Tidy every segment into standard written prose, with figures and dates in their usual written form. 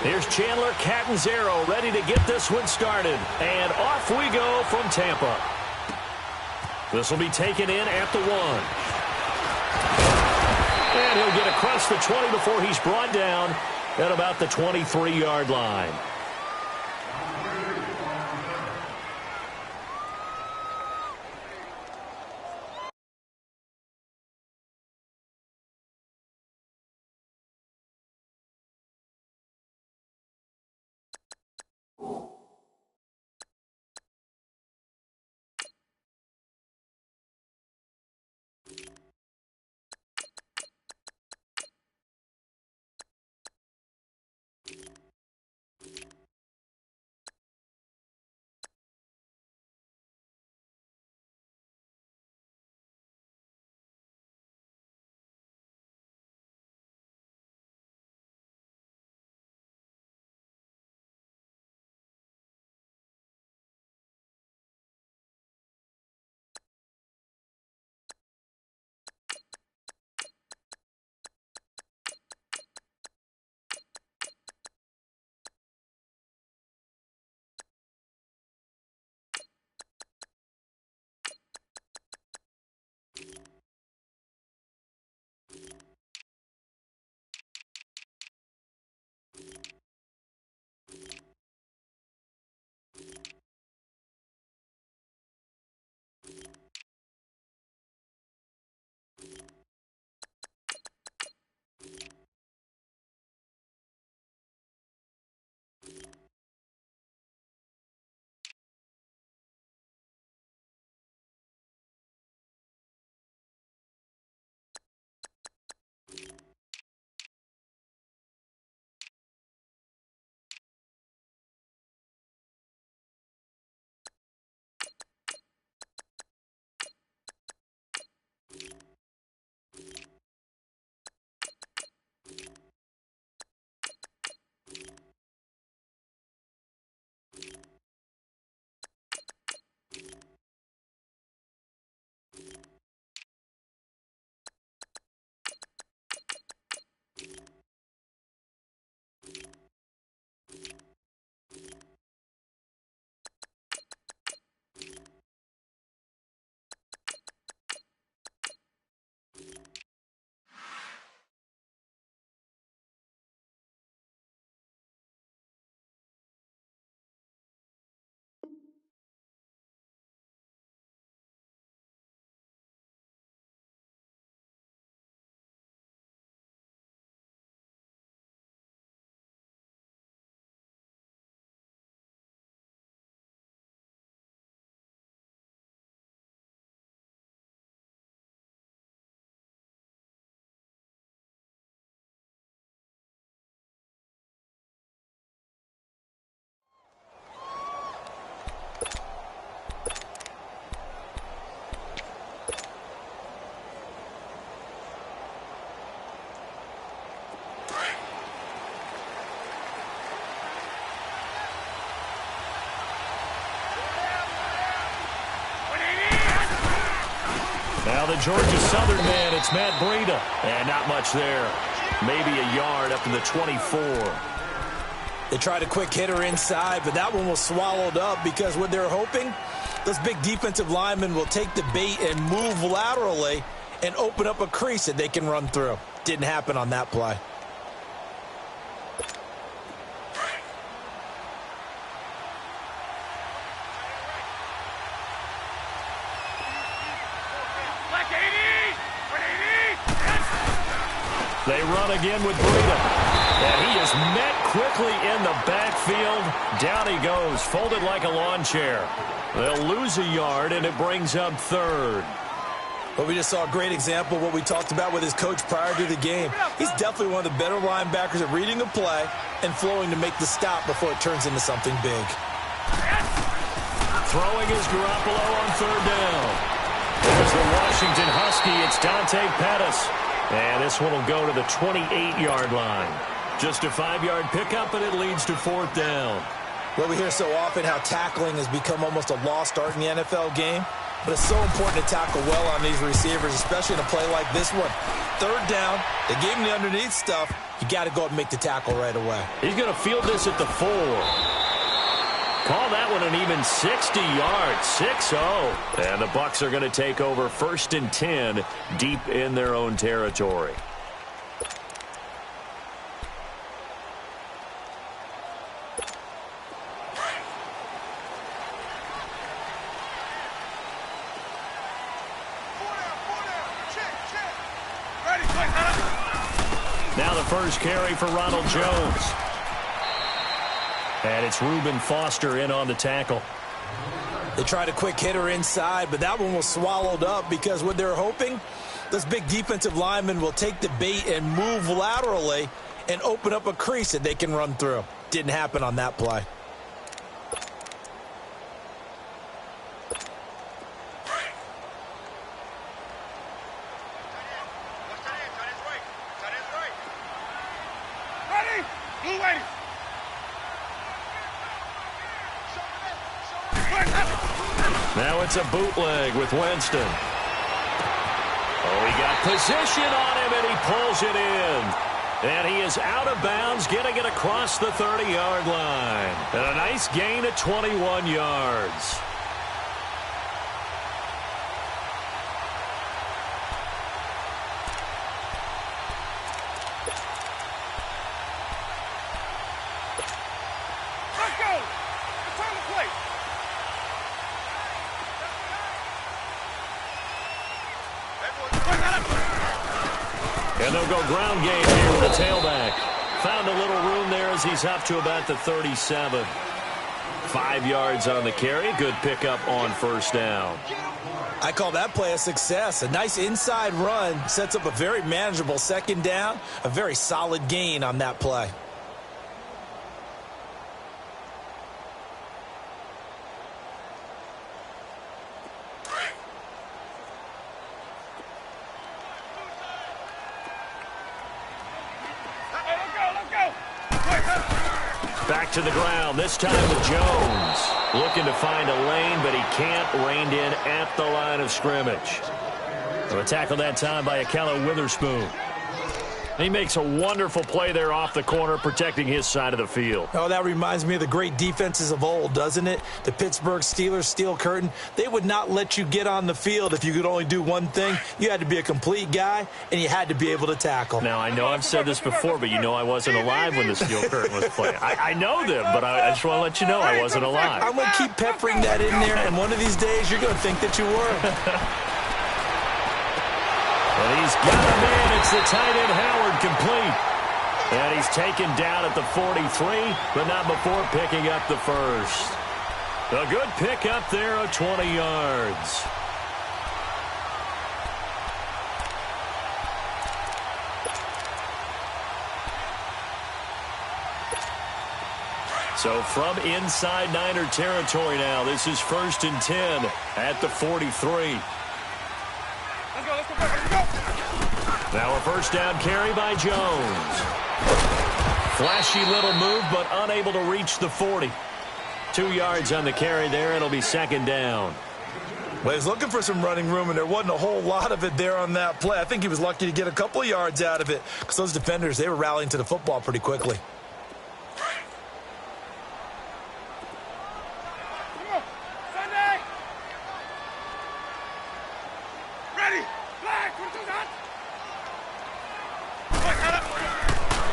Here's Chandler Catanzaro ready to get this one started. And off we go from Tampa. This will be taken in at the 1. And he'll get across the 20 before he's brought down at about the 23-yard line. Now the Georgia Southern man, it's Matt Breida. And not much there. Maybe a yard up to the 24. They tried a quick hitter inside, but that one was swallowed up because what they're hoping, those big defensive linemen will take the bait and move laterally and open up a crease that they can run through. Didn't happen on that play. They run again with Breida. And he is met quickly in the backfield. Down he goes, folded like a lawn chair. They'll lose a yard, and it brings up third. But we just saw a great example of what we talked about with his coach prior to the game. He's definitely one of the better linebackers at reading a play and flowing to make the stop before it turns into something big. Throwing is Garoppolo on third down. There's the Washington Husky. It's Dante Pettis. And this one will go to the 28-yard line. Just a 5-yard pickup, and it leads to fourth down. Well, we hear so often how tackling has become almost a lost art in the NFL game. but it's so important to tackle well on these receivers, especially in a play like this one. Third down, they gave him the underneath stuff. You got to go and make the tackle right away. He's going to field this at the 4. Call that one an even 60 yards, 6-0. And the Bucs are going to take over 1st and 10 deep in their own territory. Now the first carry for Ronald Jones. And it's Reuben Foster in on the tackle. They tried a quick hitter inside, but that one was swallowed up because what they're hoping, this big defensive lineman will take the bait and move laterally and open up a crease that they can run through. Didn't happen on that play. Now it's a bootleg with Winston. Oh, he got position on him, and he pulls it in. And he is out of bounds, getting it across the 30-yard line. And a nice gain of 21 yards. And they'll go ground game here with the tailback. Found a little room there as he's up to about the 37. 5 yards on the carry. Good pickup on first down. I call that play a success. A nice inside run sets up a very manageable second down. A very solid gain on that play. Back to the ground, this time with Jones. Looking to find a lane, but he can't. Reined in at the line of scrimmage. So a tackle that time by Akello Witherspoon. He makes a wonderful play there off the corner, protecting his side of the field. Oh, that reminds me of the great defenses of old, doesn't it? The Pittsburgh Steelers steel curtain. They would not let you get on the field if you could only do one thing. You had to be a complete guy, and you had to be able to tackle. Now, I know I've said this before, but you know I wasn't alive when the steel curtain was playing. I know them, but I just want to let you know I wasn't alive. I'm going to keep peppering that in there, and one of these days you're going to think that you were. And he's got a man. It's the tight end Howard, complete. And he's taken down at the 43, but not before picking up the first. A good pickup there of 20 yards. So from inside Niner territory now, this is 1st and 10 at the 43. Now a first down carry by Jones. Flashy little move, but unable to reach the 40. 2 yards on the carry there. It'll be second down. Well, he was looking for some running room, and there wasn't a whole lot of it there on that play. I think he was lucky to get a couple of yards out of it because those defenders, they were rallying to the football pretty quickly.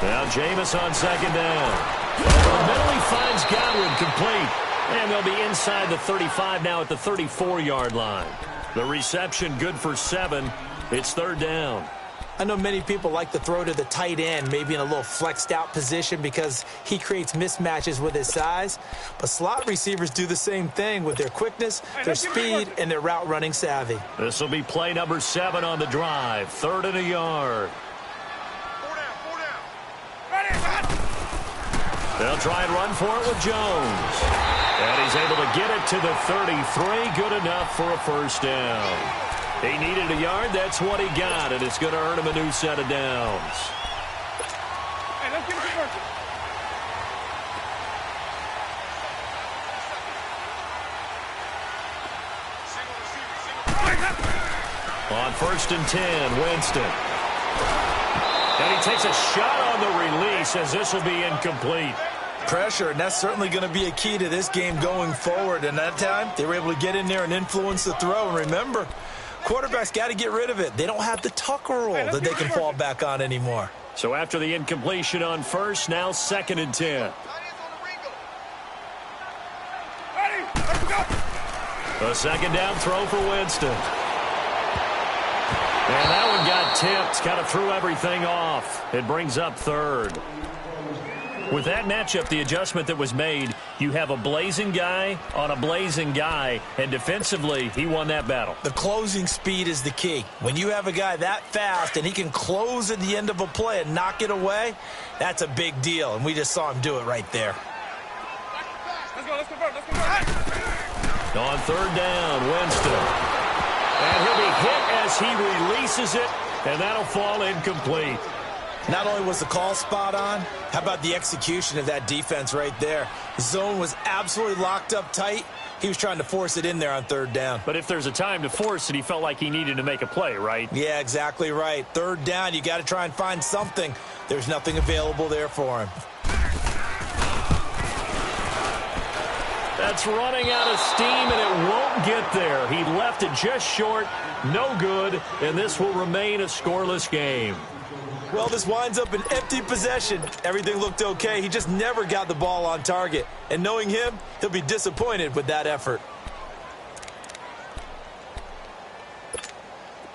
Now Jameis on second down. Over the middle, he finds Godwin, complete. And they'll be inside the 35 now at the 34-yard line. The reception good for 7. It's third down. I know many people like to throw to the tight end, maybe in a little flexed out position because he creates mismatches with his size. But slot receivers do the same thing with their quickness, their speed, and their route running savvy. This will be play number 7 on the drive. 3rd and a yard. They'll try and run for it with Jones. And he's able to get it to the 33. Good enough for a first down. He needed a yard. That's what he got, and it's going to earn him a new set of downs. Hey, let's give it to Burton. Single receiver. On 1st and 10, Winston. And he takes a shot on the release as this will be incomplete. Pressure, and that's certainly going to be a key to this game going forward. And that time, they were able to get in there and influence the throw. And remember, quarterbacks got to get rid of it. They don't have the Tucker rule that they can fall back on anymore. So after the incompletion on 1st, now 2nd and 10. A 2nd down throw for Winston. And that one got tipped. Kind of threw everything off. It brings up 3rd. With that matchup, the adjustment that was made, you have a blazing guy on a blazing guy, and defensively, he won that battle. The closing speed is the key. When you have a guy that fast and he can close at the end of a play and knock it away, that's a big deal, and we just saw him do it right there. Let's go. On 3rd down, Winston. And he'll be hit as he releases it, and that'll fall incomplete. Not only was the call spot on, how about the execution of that defense right there? The zone was absolutely locked up tight. He was trying to force it in there on 3rd down. But if there's a time to force it, he felt like he needed to make a play, right? Yeah, exactly right. 3rd down, you got to try and find something. There's nothing available there for him. That's running out of steam, and it won't get there. He left it just short, no good, and this will remain a scoreless game. Well, this winds up an empty possession. Everything looked okay. He just never got the ball on target. And knowing him, he'll be disappointed with that effort.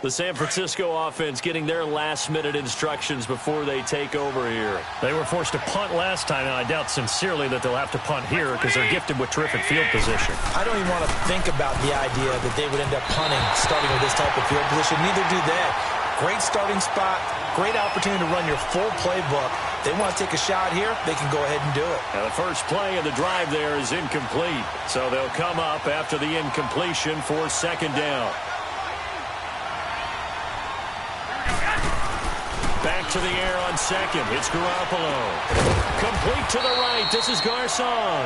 The San Francisco offense getting their last-minute instructions before they take over here. They were forced to punt last time, and I doubt sincerely that they'll have to punt here because they're gifted with terrific field position. I don't even want to think about the idea that they would end up punting starting with this type of field position. Neither do they. Great starting spot, great opportunity to run your full playbook. They want to take a shot here, they can go ahead and do it. Now the first play of the drive there is incomplete, so they'll come up after the incompletion for 2nd down. Back to the air on 2nd. It's Garoppolo. Complete to the right. This is Garcon.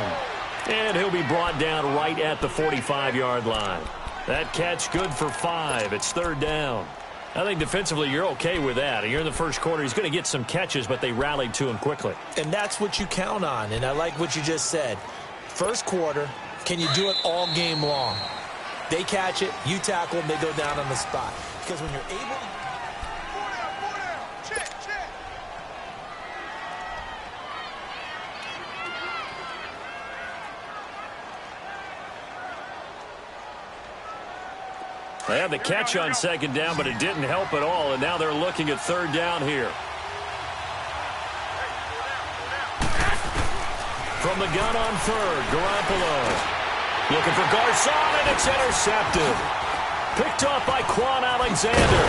And he'll be brought down right at the 45-yard line. That catch good for 5. It's 3rd down. I think defensively you're okay with that. You're in the first quarter. He's going to get some catches, but they rallied to him quickly. And that's what you count on, and I like what you just said. First quarter, can you do it all game long? They catch it, you tackle them, they go down on the spot. Because when you're able to... They had the catch on 2nd down, but it didn't help at all, and now they're looking at 3rd down here. From the gun on 3rd, Garoppolo. Looking for Garcon, and it's intercepted. Picked off by Quan Alexander.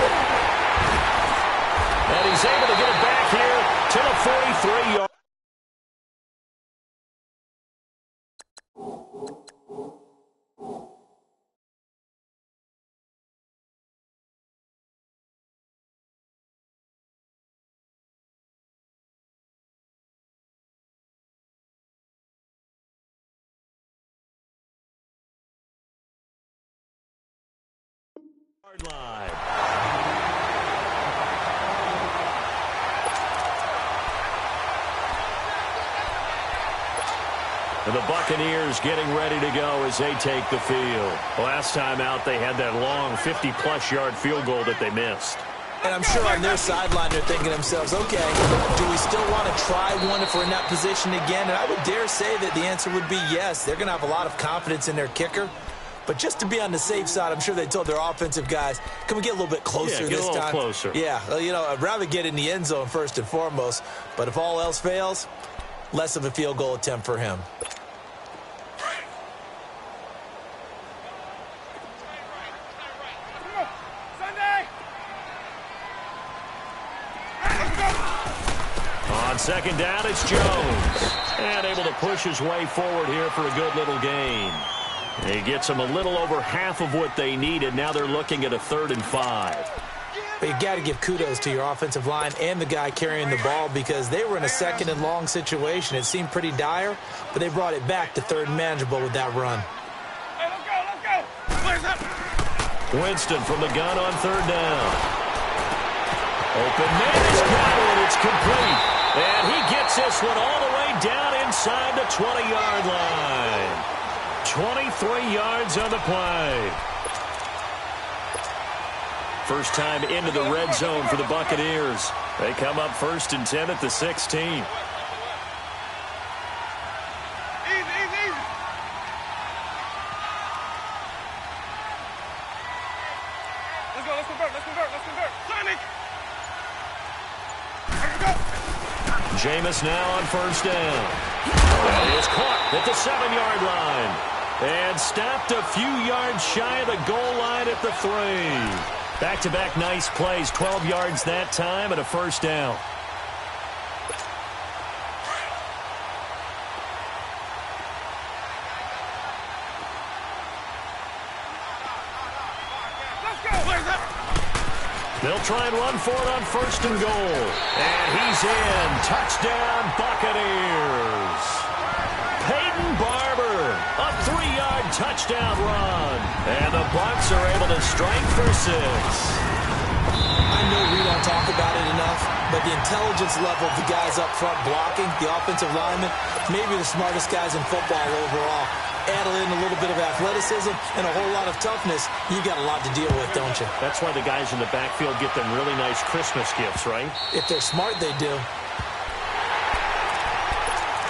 And he's able to get it back here to the 43-yard. Line. And the Buccaneers getting ready to go as they take the field. Last time out, they had that long 50-plus yard field goal that they missed. And I'm sure on their sideline they're thinking to themselves, okay, do we still want to try one if we're in that position again? And I would dare say that the answer would be yes. They're going to have a lot of confidence in their kicker. But just to be on the safe side, I'm sure they told their offensive guys, can we get a little bit closer this time? Get a little closer. Yeah, well, you know, I'd rather get in the end zone first and foremost. But if all else fails, less of a field goal attempt for him. On 2nd down, it's Jones. And able to push his way forward here for a good little gain. He gets them a little over half of what they needed. Now they're looking at a 3rd and 5. But you got to give kudos to your offensive line and the guy carrying the ball because they were in a 2nd and long situation. It seemed pretty dire, but they brought it back to 3rd and manageable with that run. Hey, let's go. Players up. Winston from the gun on third down. Open man is got it. It's complete. And he gets this one all the way down inside the 20-yard line. 23 yards on the play. First time into the red zone for the Buccaneers. They come up 1st and 10 at the 16. Jameis now on first down. That is caught at the 7-yard line. And stopped a few yards shy of the goal line at the 3. Back-to-back nice plays. 12 yards that time and a first down. They'll try and run for it on 1st and goal. And he's in. Touchdown, Buccaneers. Peyton Barber, a 3-yard touchdown run. And the Bucs are able to strike for 6. I know we don't talk about it enough, but the intelligence level of the guys up front blocking, the offensive linemen, maybe the smartest guys in football overall. Add in a little bit of athleticism and a whole lot of toughness, you got a lot to deal with, don't you? That's why the guys in the backfield get them really nice Christmas gifts, right? If they're smart, they do.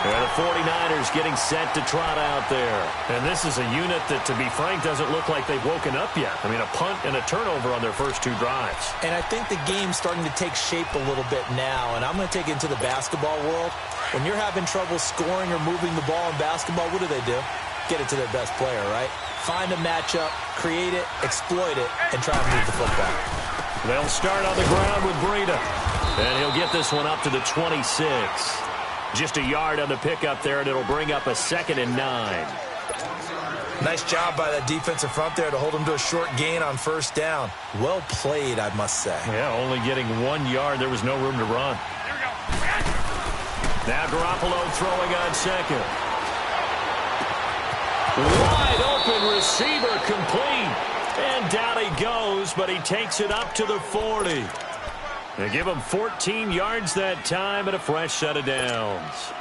And the 49ers getting set to trot out there. And this is a unit that, to be frank, doesn't look like they've woken up yet. I mean, a punt and a turnover on their first 2 drives. And I think the game's starting to take shape a little bit now. And I'm going to take it into the basketball world. When you're having trouble scoring or moving the ball in basketball, what do? Get it to their best player, right? Find a matchup, create it, exploit it, and try to move the football. They'll start on the ground with Breida. And he'll get this one up to the 26. Just a yard on the pickup there, and it'll bring up a 2nd and 9. Nice job by that defensive front there to hold him to a short gain on 1st down. Well played, I must say. Yeah, only getting 1 yard. There was no room to run. Now Garoppolo throwing on 2nd. Wide open receiver complete. And down he goes, but he takes it up to the 40. They give him 14 yards that time and a fresh set of downs.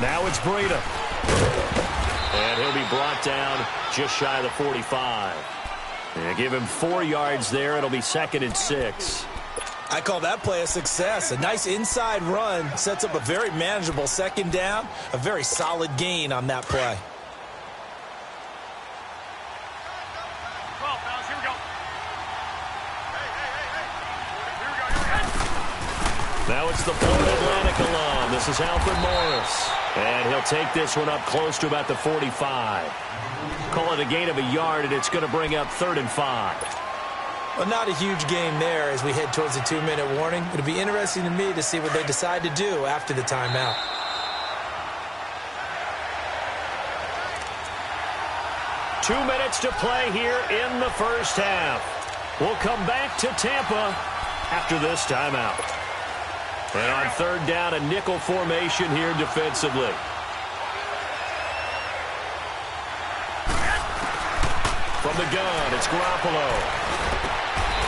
Now it's Breida. And he'll be brought down just shy of the 45. They give him 4 yards there. It'll be 2nd and 6. I call that play a success. A nice inside run sets up a very manageable 2nd down. A very solid gain on that play. Now it's the Florida Atlantic alum. This is Alfred Morris. And he'll take this one up close to about the 45. Call it a gain of a yard, and it's going to bring up 3rd and 5. Well, not a huge game there as we head towards the 2-minute warning. It'll be interesting to me to see what they decide to do after the timeout. Two minutes to play here in the first half. We'll come back to Tampa after this timeout. And on 3rd down, a nickel formation here defensively. From the gun, it's Garoppolo.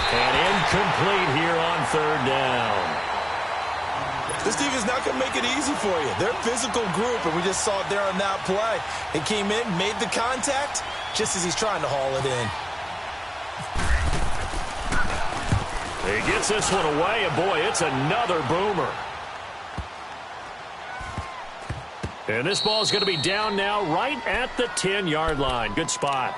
And incomplete here on 3rd down. This team is not going to make it easy for you. They're a physical group, and we just saw it there on that play. He came in, made the contact, just as he's trying to haul it in. He gets this one away, and boy, it's another boomer. And this ball is going to be down now right at the 10-yard line. Good spot.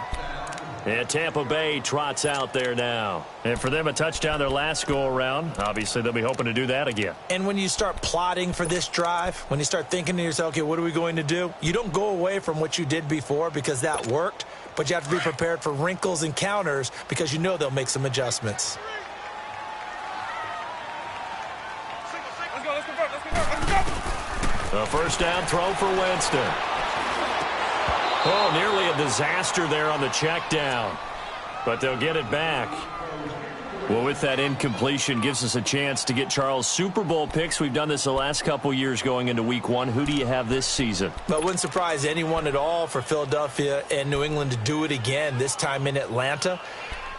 And Tampa Bay trots out there now. And for them, a touchdown their last go-around. Obviously, they'll be hoping to do that again. And when you start plotting for this drive, when you start thinking to yourself, okay, what are we going to do? You don't go away from what you did before because that worked, but you have to be prepared for wrinkles and counters because you know they'll make some adjustments. A first down throw for Winston. Oh, nearly a disaster there on the check down. But they'll get it back. Well, with that incompletion, gives us a chance to get Charles Super Bowl picks. We've done this the last couple years going into week 1. Who do you have this season? Well, it wouldn't surprise anyone at all for Philadelphia and New England to do it again, this time in Atlanta.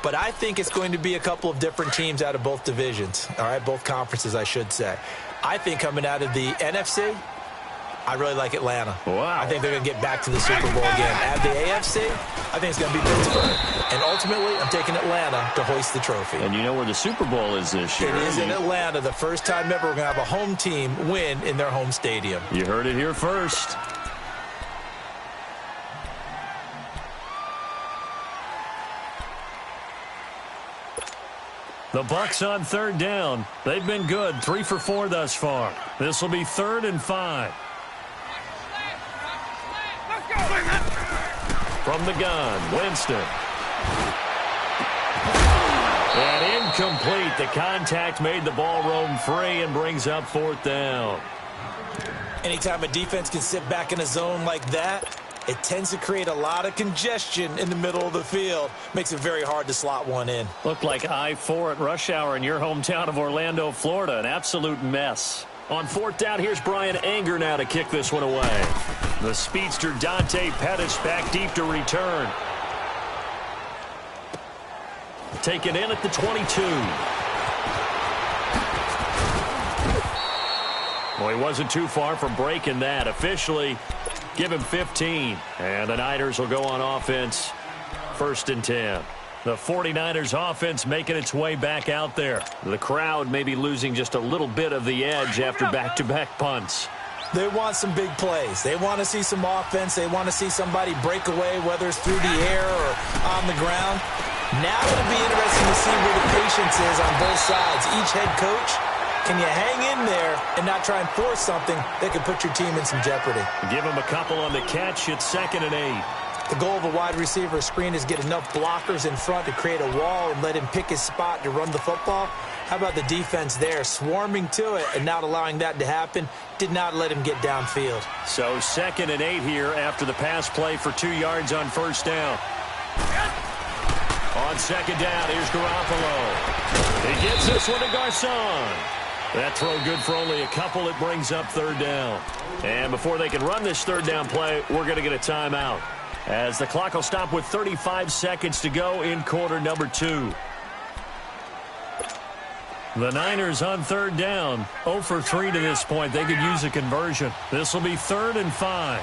But I think it's going to be a couple of different teams out of both divisions, all right, both conferences, I should say. I think coming out of the NFC, I really like Atlanta. Wow. I think they're going to get back to the Super Bowl again. Out of the AFC, I think it's going to be Pittsburgh. And ultimately, I'm taking Atlanta to hoist the trophy. And you know where the Super Bowl is this year. It is in Atlanta. The first time ever we're going to have a home team win in their home stadium. You heard it here first. The Bucs on 3rd down. They've been good, 3 for 4 thus far. This will be 3rd and 5. From the gun, Winston. And incomplete. The contact made the ball roam free and brings up 4th down. Anytime a defense can sit back in a zone like that, it tends to create a lot of congestion in the middle of the field. Makes it very hard to slot one in. Looked like I-4 at rush hour in your hometown of Orlando, Florida. An absolute mess. On 4th down, here's Brian Anger now to kick this one away. The speedster Dante Pettis back deep to return. Taken in at the 22. Well, he wasn't too far from breaking that. Officially, give him 15. And the Niners will go on offense. 1st and 10. The 49ers offense making its way back out there. The crowd may be losing just a little bit of the edge after back-to-back punts. They want some big plays. They want to see some offense. They want to see somebody break away, whether it's through the air or on the ground. Now it'll be interesting to see where the patience is on both sides. Each head coach, can you hang in there and not try and force something that could put your team in some jeopardy? Give him a couple on the catch. It's 2nd and 8. The goal of a wide receiver screen is get enough blockers in front to create a wall and let him pick his spot to run the football. How about the defense there, swarming to it and not allowing that to happen? Did not let him get downfield. So 2nd and 8 here after the pass play for 2 yards on 1st down. On 2nd down, here's Garoppolo. He gets this one to Garcon. That throw good for only a couple. It brings up 3rd down. And before they can run this 3rd down play, we're going to get a timeout, as the clock will stop with 35 seconds to go in quarter number 2. The Niners on 3rd down, 0 for 3 to this point. They could use a conversion. This will be 3rd and 5.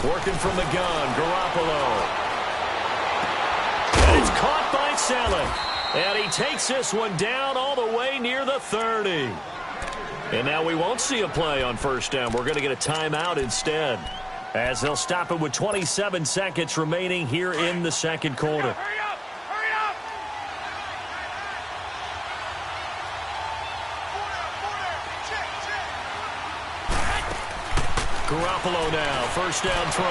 Working from the gun, Garoppolo. And it's caught by Selleck. And he takes this one down all the way near the 30. And now we won't see a play on 1st down. We're going to get a timeout instead, as they'll stop it with 27 seconds remaining here in the 2nd quarter. Hurry up! Hurry up! Garoppolo now, 1st down throw.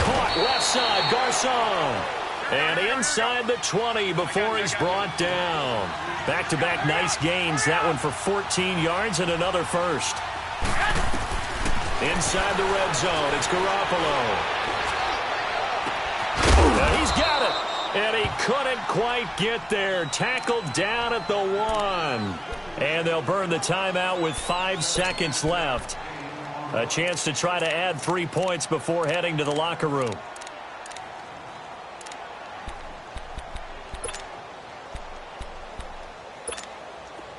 Caught left side, Garcon. And inside the 20 before he's brought down. Back-to-back nice gains. That one for 14 yards and another first. Inside the red zone, it's Garoppolo. And he's got it. And he couldn't quite get there. Tackled down at the 1. And they'll burn the timeout with 5 seconds left. A chance to try to add 3 points before heading to the locker room.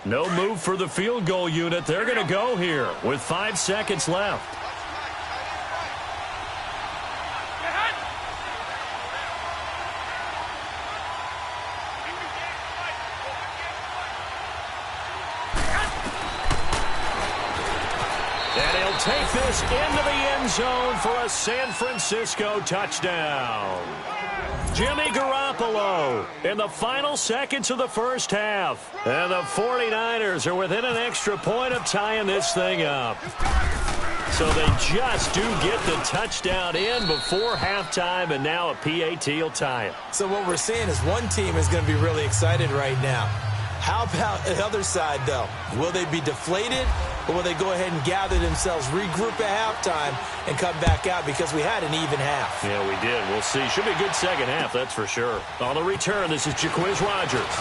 No move for the field goal unit. They're going to go here with 5 seconds left. And he'll take this into the end zone for a San Francisco touchdown. Jimmy Garoppolo in the final seconds of the 1st half. And the 49ers are within an extra point of tying this thing up. So they just do get the touchdown in before halftime, and now a PAT will tie it. So what we're seeing is one team is going to be really excited right now. How about the other side, though? Will they be deflated, or will they go ahead and gather themselves, regroup at halftime, and come back out because we had an even half? Yeah, we did. We'll see. Should be a good second half, that's for sure. On the return, this is Jaquiz Rogers.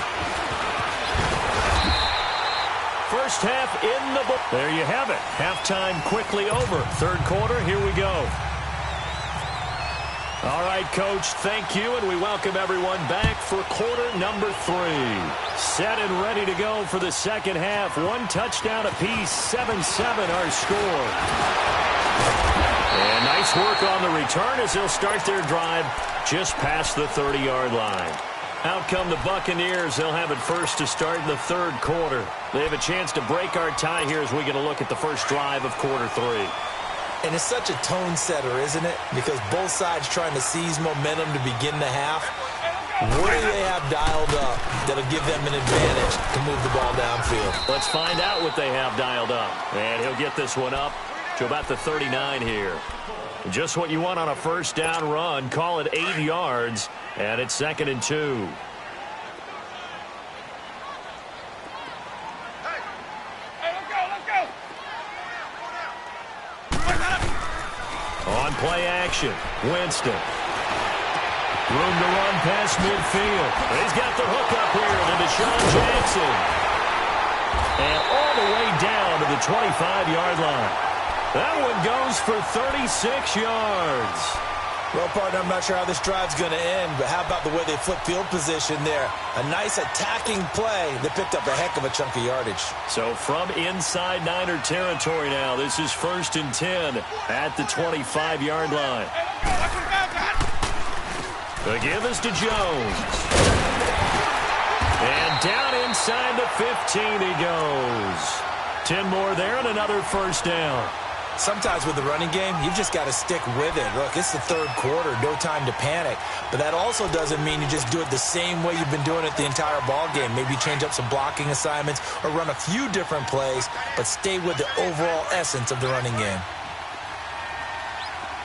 First half in the book. There you have it. Halftime quickly over. Third quarter, here we go. All right, Coach, thank you, and we welcome everyone back for quarter number 3. Set and ready to go for the second half. One touchdown apiece, 7-7 our score. And nice work on the return as they'll start their drive just past the 30-yard line. Out come the Buccaneers. They'll have it first to start in the third quarter. They have a chance to break our tie here as we get a look at the first drive of quarter 3. And it's such a tone setter, isn't it? Because both sides trying to seize momentum to begin the half. What do they have dialed up that'll give them an advantage to move the ball downfield? Let's find out what they have dialed up. And he'll get this one up to about the 39 here. Just what you want on a first down run. Call it 8 yards. And it's 2nd and 2. On play action, Winston. Room to run past midfield. He's got the hook up here to Deshaun Jackson. And all the way down to the 25-yard line. That one goes for 36 yards. Well, partner, I'm not sure how this drive's going to end, but how about the way they flip field position there? A nice attacking play that picked up a heck of a chunk of yardage. So from inside Niner territory now, this is 1st and 10 at the 25-yard line. The give is to Jones. And down inside the 15 he goes. 10 more there and another first down. Sometimes with the running game, you've just got to stick with it. Look, it's the third quarter, no time to panic. But that also doesn't mean you just do it the same way you've been doing it the entire ball game. Maybe change up some blocking assignments or run a few different plays, but stay with the overall essence of the running game.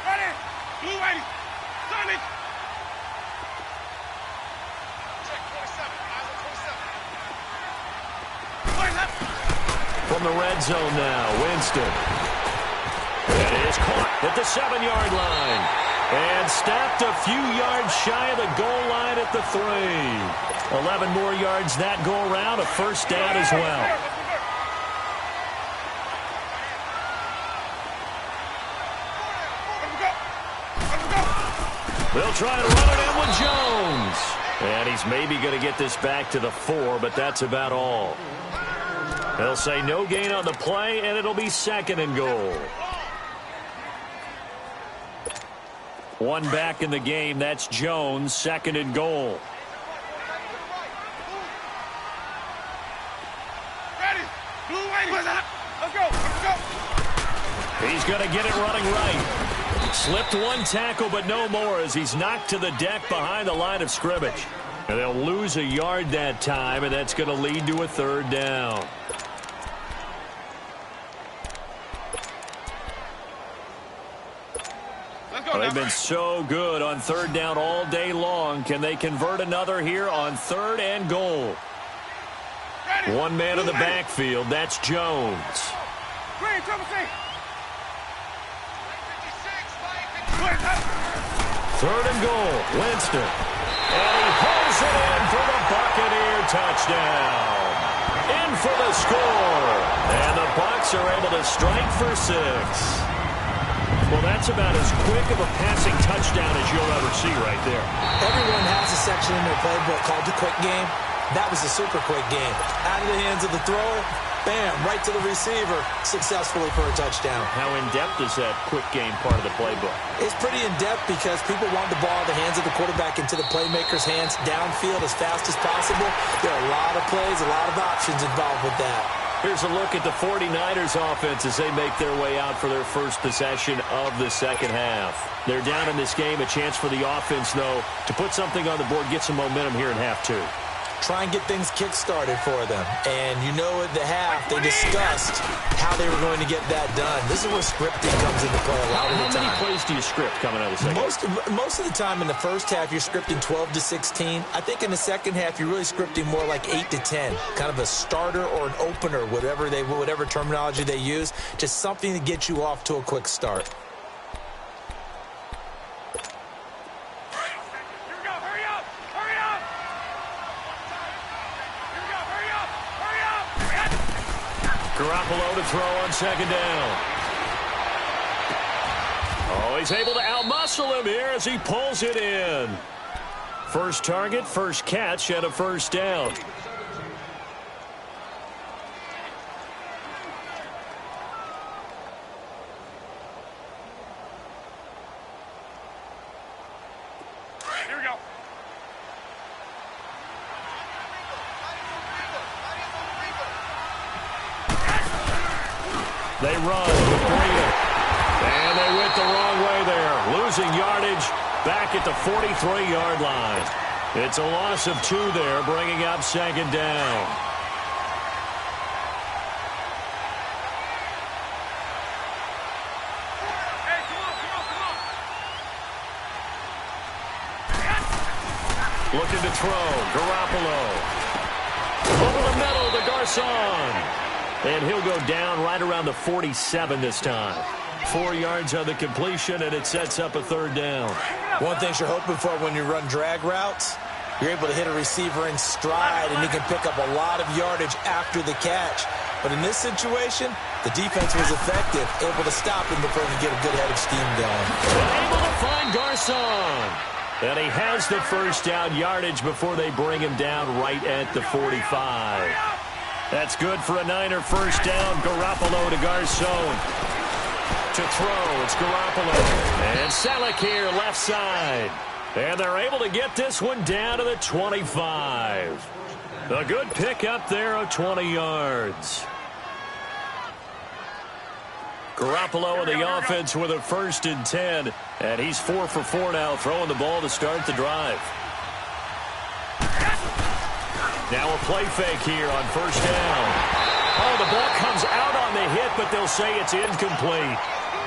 Ready? Blue ready. Sign it. Check 27. Eyes on 27. From the red zone now, Winston. That is caught at the 7-yard line. And stopped a few yards shy of the goal line at the 3. 11 more yards that go around, a first down as well. They'll try to run it in with Jones. And he's maybe going to get this back to the 4, but that's about all. They'll say no gain on the play, and it'll be 2nd and goal. One back in the game. That's Jones. 2nd and goal. Ready. Blue ready. Let's go. Let's go. He's going to get it running right. Slipped one tackle, but no more as he's knocked to the deck behind the line of scrimmage. And they'll lose a yard that time, and that's going to lead to a 3rd down. They've been so good on 3rd down all day long. Can they convert another here on 3rd and goal? One man in the backfield. That's Jones. Green, triple C. 3rd and goal. Winston. And he pulls it in for the Buccaneer touchdown. In for the score. And the Bucs are able to strike for 6. Well, that's about as quick of a passing touchdown as you'll ever see right there. Everyone has a section in their playbook called the quick game. That was a super quick game. Out of the hands of the thrower, bam, right to the receiver, successfully for a touchdown. How in-depth is that quick game part of the playbook? It's pretty in-depth because people want the ball in the hands of the quarterback into the playmaker's hands downfield as fast as possible. There are a lot of plays, a lot of options involved with that. Here's a look at the 49ers offense as they make their way out for their first possession of the second half. They're down in this game. A chance for the offense, though, to put something on the board, get some momentum here in half 2. try and get things kick-started for them. And you know at the half, they discussed how they were going to get that done. This is where scripting comes into play a lot of the time. How many plays do you script coming out of the second? Most of the time in the first half, you're scripting 12 to 16. I think in the second half, you're really scripting more like 8 to 10, kind of a starter or an opener, whatever terminology they use, just something to get you off to a quick start. Garoppolo to throw on second down. Oh, he's able to outmuscle him here as he pulls it in. First target, first catch, and a first down. Here we go. They run with Breida. And they went the wrong way there. Losing yardage back at the 43-yard line. It's a loss of 2 there, bringing up second down. Hey, come on. Looking to throw. Garoppolo. Over the middle to Garcon. And he'll go down right around the 47 this time. 4 yards on the completion, and it sets up a third down. One thing you're hoping for when you run drag routes, you're able to hit a receiver in stride, and he can pick up a lot of yardage after the catch. But in this situation, the defense was effective, able to stop him before he could get a good head of steam going. Able to find Garcon. And he has the first down yardage before they bring him down right at the 45. That's good for a Niner first down. Garoppolo to Garcon. To throw, it's Garoppolo. And Selleck here, left side. And they're able to get this one down to the 25. A good pick up there of 20 yards. Garoppolo in the offense with a 1st and 10. And he's 4 for 4 now, throwing the ball to start the drive. Now a play fake here on first down. Oh, the ball comes out on the hit, but they'll say it's incomplete.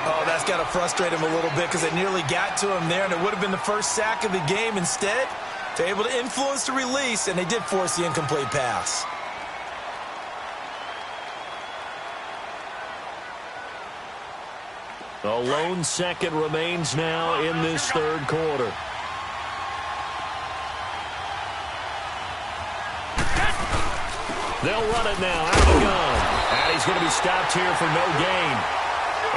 Oh, that's got to frustrate him a little bit because it nearly got to him there, and it would have been the first sack of the game. Instead, they're able to influence the release, and they did force the incomplete pass. A lone second remains now in this third quarter. They'll run it now out of the gun. And he's going to be stopped here for no gain.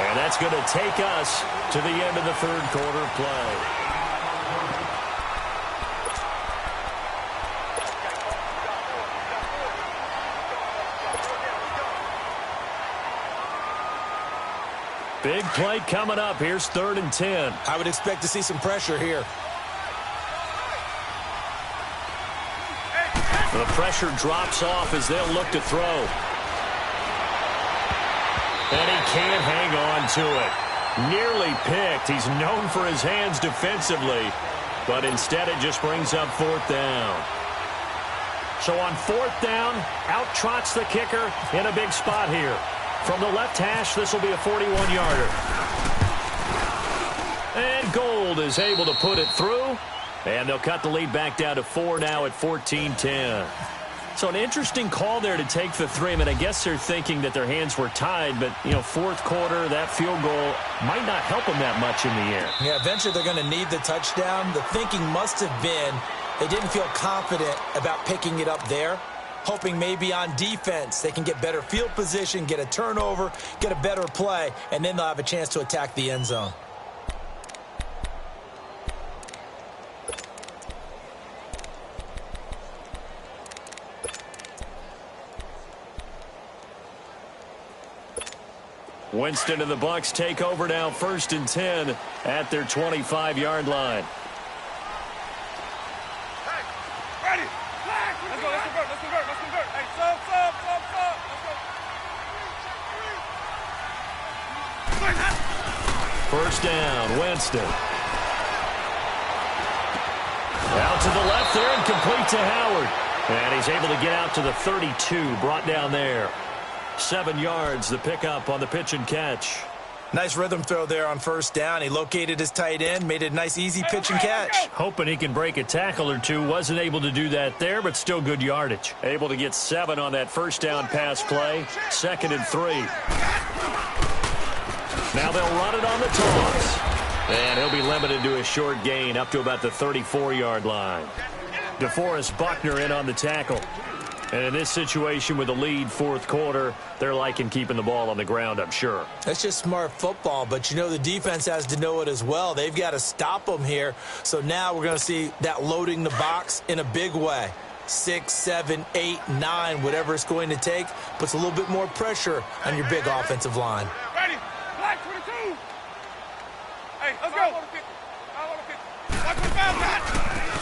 And that's going to take us to the end of the third quarter play. Big play coming up. Here's 3rd and 10. I would expect to see some pressure here. The pressure drops off as they'll look to throw. And he can't hang on to it. Nearly picked. He's known for his hands defensively, but instead it just brings up 4th down. So on 4th down, out trots the kicker in a big spot here. From the left hash, this will be a 41-yarder. And Gold is able to put it through. And they'll cut the lead back down to 4 now at 14-10. So an interesting call there to take the 3. I mean, I guess they're thinking that their hands were tied, but, you know, 4th quarter, that field goal might not help them that much in the air. Yeah, eventually they're going to need the touchdown. The thinking must have been they didn't feel confident about picking it up there, hoping maybe on defense they can get better field position, get a turnover, get a better play, and then they'll have a chance to attack the end zone. Winston and the Bucs take over now, 1st and 10 at their 25-yard line. Hey, ready. Let's go. Let's convert. Hey, sub. Let's go. First down, Winston. Out to the left there and complete to Howard. And he's able to get out to the 32, brought down there. 7 yards, the pickup on the pitch and catch. Nice rhythm throw there on first down. He located his tight end, made it a nice, easy pitch and catch. Hoping he can break a tackle or two. Wasn't able to do that there, but still good yardage. Able to get 7 on that first down pass play. 2nd and 3. Now they'll run it on the toss. And he'll be limited to a short gain up to about the 34-yard line. DeForest Buckner in on the tackle. And in this situation with the lead 4th quarter, they're liking keeping the ball on the ground, I'm sure. That's just smart football, but you know the defense has to know it as well. They've got to stop them here. So now we're going to see that loading the box in a big way. 6, 7, 8, 9, whatever it's going to take, puts a little bit more pressure on your big offensive line. Ready. Black 22. Hey, let's go.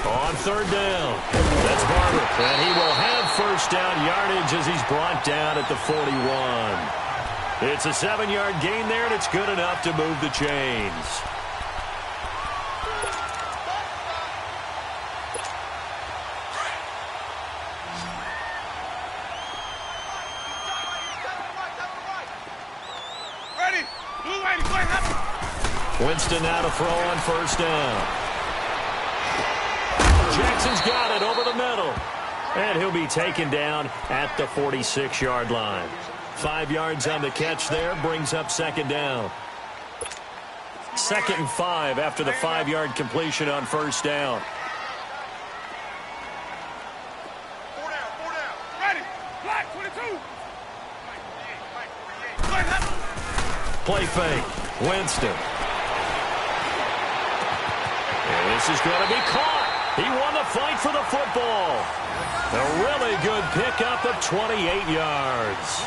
On 3rd down, that's Barber. And he will have first down yardage as he's brought down at the 41. It's a 7-yard gain there, and it's good enough to move the chains. Ready. Blue 80. Winston now to throw on first down. Jackson's got it over the middle. And he'll be taken down at the 46-yard line. 5 yards on the catch there, brings up 2nd down. 2nd and 5 after the 5-yard completion on first down. 4 down. Ready. Black 22. Play fake. Winston. And this is going to be caught. He won the fight for the football. A really good pickup of 28 yards.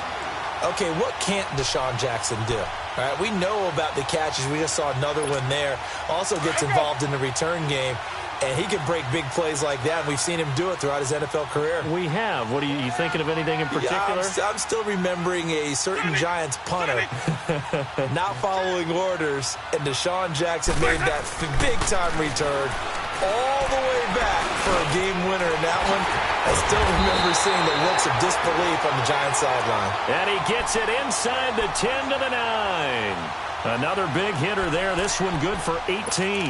Okay, what can't Deshaun Jackson do? All right, we know about the catches. We just saw another one there. Also gets involved in the return game, and he can break big plays like that. We've seen him do it throughout his NFL career. We have. What are you thinking of anything in particular? Yeah, I'm still remembering a certain Giants punter not following orders, and Deshaun Jackson made that big-time return all the way back for a game winner in that one. I still remember seeing the looks of disbelief on the Giants sideline. And he gets it inside the 10 to the 9. Another big hitter there. This one good for 18.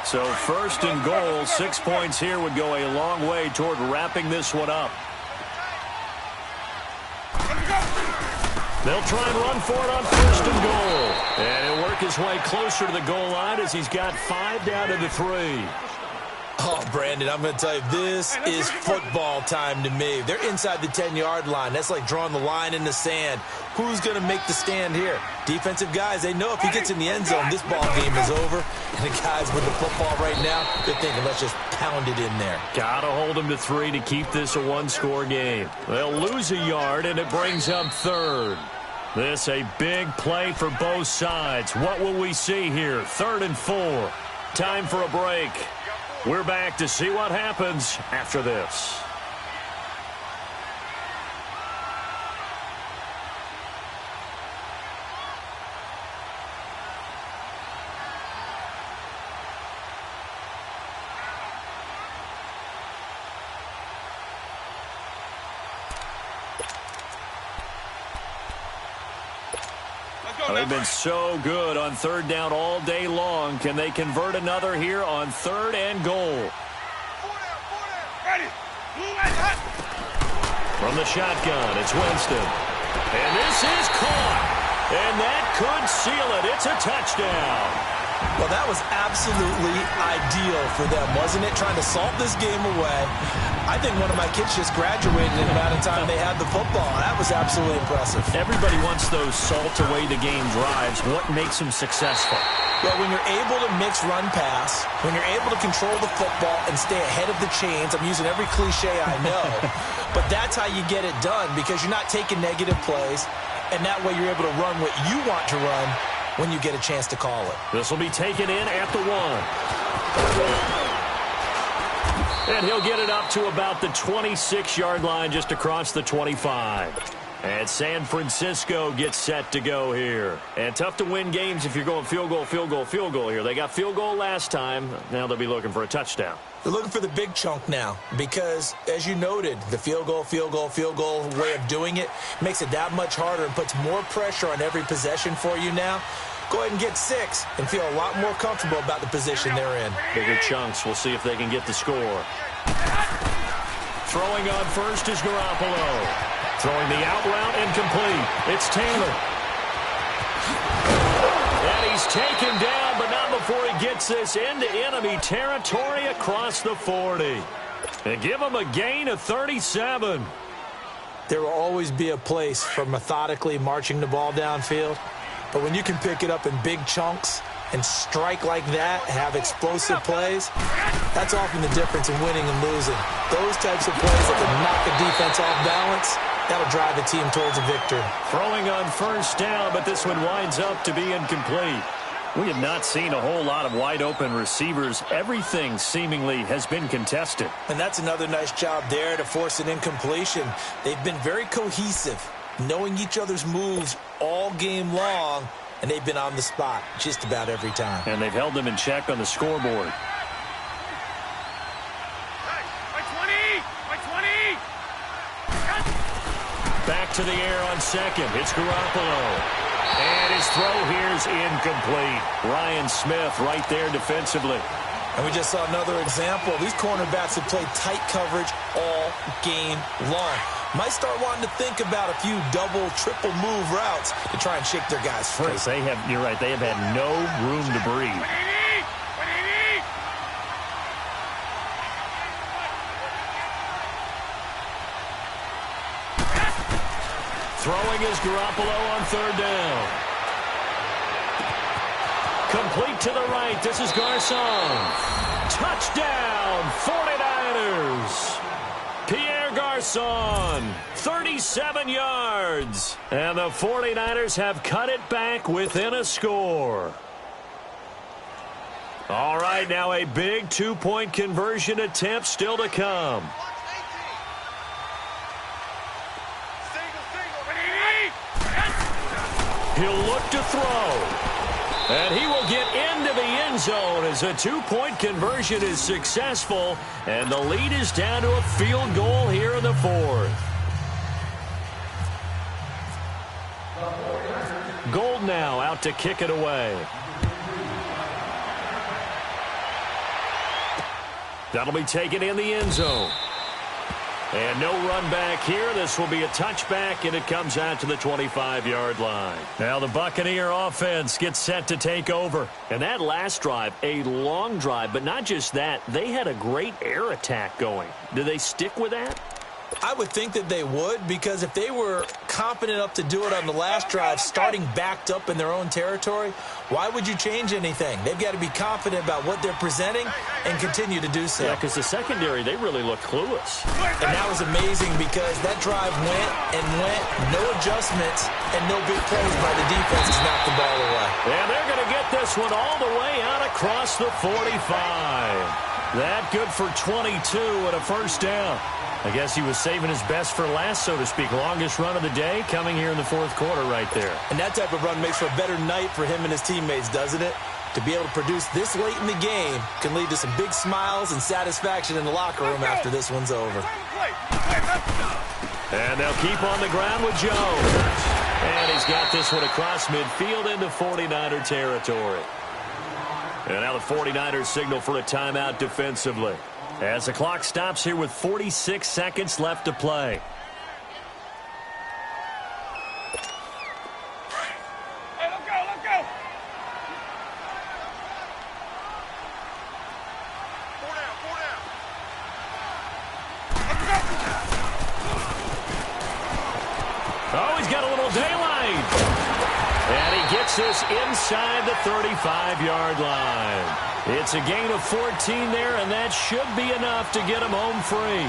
So 1st and goal, 6 points here would go a long way toward wrapping this one up. They'll try and run for it on 1st and goal. And he'll work his way closer to the goal line as he's got 5 down to the 3. Oh, Brandon, I'm going to tell you, this is football time to me. They're inside the 10-yard line. That's like drawing the line in the sand. Who's going to make the stand here? Defensive guys, they know if he gets in the end zone, this ball game is over. And the guys with the football right now, they're thinking, let's just pound it in there. Got to hold him to 3 to keep this a 1-score game. They'll lose a yard, and it brings up 3rd. This a big play for both sides. What will we see here? 3rd and 4. Time for a break. We're back to see what happens after this. They've been so good on 3rd down all day long. Can they convert another here on 3rd and goal? 4 down. Ready. Blue light hot. From the shotgun, it's Winston. And this is caught. And that could seal it. It's a touchdown. Well, that was absolutely ideal for them, wasn't it? Trying to salt this game away. I think one of my kids just graduated in the amount of time they had the football. That was absolutely impressive. Everybody wants those salt-away-the-game drives. What makes them successful? Well, when you're able to mix run-pass, when you're able to control the football and stay ahead of the chains, I'm using every cliche I know, but that's how you get it done because you're not taking negative plays, and that way you're able to run what you want to run when you get a chance to call it. This will be taken in at the 1. And he'll get it up to about the 26-yard line just across the 25. And San Francisco gets set to go here. And tough to win games if you're going field goal, field goal, field goal here. They got field goal last time. Now they'll be looking for a touchdown. They're looking for the big chunk now because, as you noted, the field goal way of doing it makes it that much harder and puts more pressure on every possession for you now. Go ahead and get 6 and feel a lot more comfortable about the position they're in. Bigger chunks. We'll see if they can get the score. Throwing on first is Garoppolo. Throwing the out route incomplete. It's Taylor. And he's taken down, but not before he gets this into enemy territory across the 40. And give him a gain of 37. There will always be a place for methodically marching the ball downfield. But when you can pick it up in big chunks and strike like that, have explosive plays, that's often the difference in winning and losing. Those types of plays that can knock a defense off balance, that'll drive the team towards a victory. Throwing on first down, but this one winds up to be incomplete. We have not seen a whole lot of wide-open receivers. Everything seemingly has been contested. And that's another nice job there to force an incompletion. They've been very cohesive, knowing each other's moves all game long, and they've been on the spot just about every time. And they've held them in check on the scoreboard. Back to the air on second. It's Garoppolo. And his throw here is incomplete. Ryan Smith right there defensively. And we just saw another example. These cornerbacks have played tight coverage all game long. Might start wanting to think about a few double, triple move routes to try and shake their guys free. They have, you're right, they have had no room to breathe. Throwing is Garoppolo on third down. Complete to the right. This is Garcon. Touchdown, 49ers. Pierre Garcon, 37 yards. And the 49ers have cut it back within a score. All right, now a big two-point conversion attempt still to come. He'll look to throw. And he will get into the end zone as a two-point conversion is successful. And the lead is down to a field goal here in the fourth. Gold now out to kick it away. That'll be taken in the end zone. And no run back here. This will be a touchback, and it comes out to the 25-yard line. Now the Buccaneer offense gets set to take over. And that last drive, a long drive, but not just that. They had a great air attack going. Do they stick with that? I would think that they would, because if they were confident enough to do it on the last drive, starting backed up in their own territory, why would you change anything? They've got to be confident about what they're presenting and continue to do so. Yeah, because the secondary, they really look clueless. And that was amazing because that drive went and went, no adjustments, and no big plays by the defense to knock the ball away. And they're going to get this one all the way out across the 45. That good for 22 and a first down. I guess he was saving his best for last, so to speak. Longest run of the day coming here in the fourth quarter right there. And that type of run makes for a better night for him and his teammates, doesn't it? To be able to produce this late in the game can lead to some big smiles and satisfaction in the locker room after this one's over. And they'll keep on the ground with Jones. And he's got this one across midfield into 49er territory. And now the 49ers signal for a timeout defensively, as the clock stops here with 46 seconds left to play. Hey, let's go, let's go. 4 down, 4 down. Oh, he's got a little daylight. And he gets this inside the 35-yard line. It's a gain of 14 there, and that should be enough to get him home free.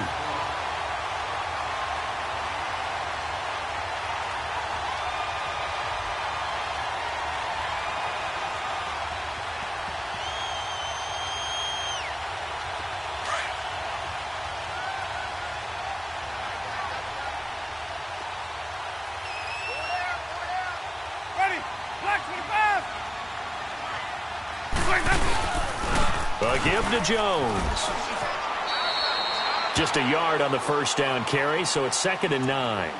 A give to Jones. Just a yard on the first down carry, so it's 2nd and 9.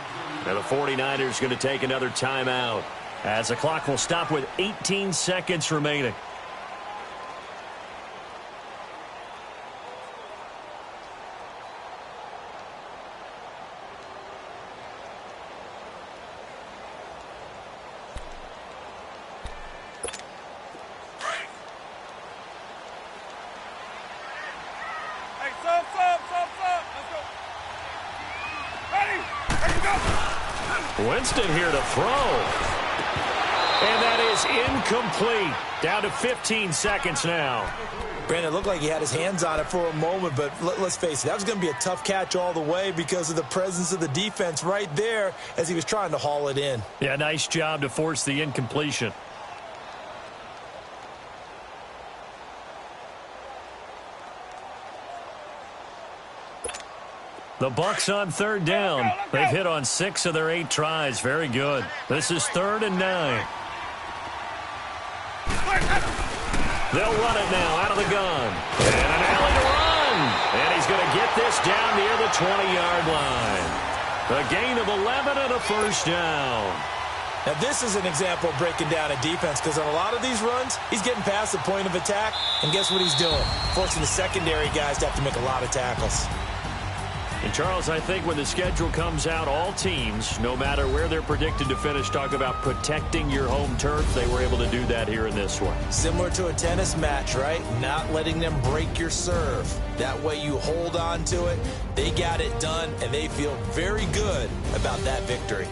Now the 49ers going to take another timeout as the clock will stop with 18 seconds remaining. Winston here to throw. And that is incomplete. Down to 15 seconds now. Brandon, it looked like he had his hands on it for a moment, but let's face it, that was going to be a tough catch all the way because of the presence of the defense right there as he was trying to haul it in. Yeah, nice job to force the incompletion. The Bucs on 3rd down. They've hit on 6 of their 8 tries. Very good. This is 3rd and 9. They'll run it now out of the gun. And an alley to run. And he's going to get this down near the 20-yard line. A gain of 11 and a first down. Now, this is an example of breaking down a defense because on a lot of these runs, he's getting past the point of attack. And guess what he's doing? Forcing the secondary guys to have to make a lot of tackles. And, Charles, I think when the schedule comes out, all teams, no matter where they're predicted to finish, talk about protecting your home turf. They were able to do that here in this one. Similar to a tennis match, right? Not letting them break your serve. That way you hold on to it. They got it done, and they feel very good about that victory.